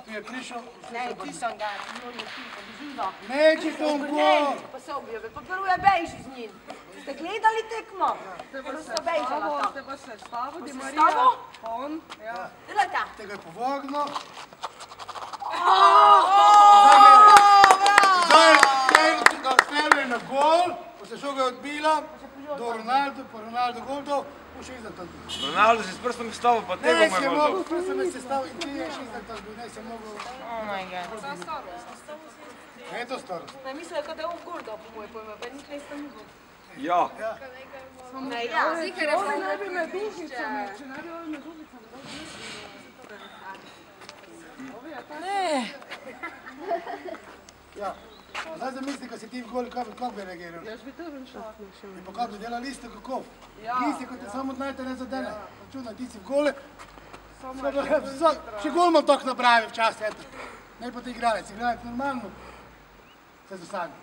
Tu je prišel? Ne, ti sem ga, on je ti, pa živo. Neće tom gol! Pa se objave, pa prvo je bejž z njim. Ste gledali tekmo? Prvo sta bejžala tam. Te pa se stavo, Di Marija. Stavo? Pa on, ja. Delajte. Te ga je povognil. Zdaj ga stavlja na gol, pa se šel ga je odbila. Do Ronaldo, pa Ronaldo gol do. Še izdan tam bil. Ronaldo si s prstom stavil, pa te bomo je Ne, možda. s prstom je se stavil in ti je še izdan tam bil. Ne, se mogo... Oh my god. Sa starost. Ne, to starost. Ne, mislila kao da je on gol dao po moje pojme, pa nikad nisam ni gol. Ja. Ne, ja. Oni ne bi me duhicama, če ne bi ovi me duhicama. Ne. Ja. Zdaj zamisli, kad si ti v goli, kako bi reagiral? Jaz bi tebi šaknil še. Pa kako bi delali isto, kako? Ja. Ti si, ko te samo odnajte ne zadene. Čudno, ti si v gole. Samo Še golman tako napravi včasih, eto. Ne pa ti igralec normalno se zasadni.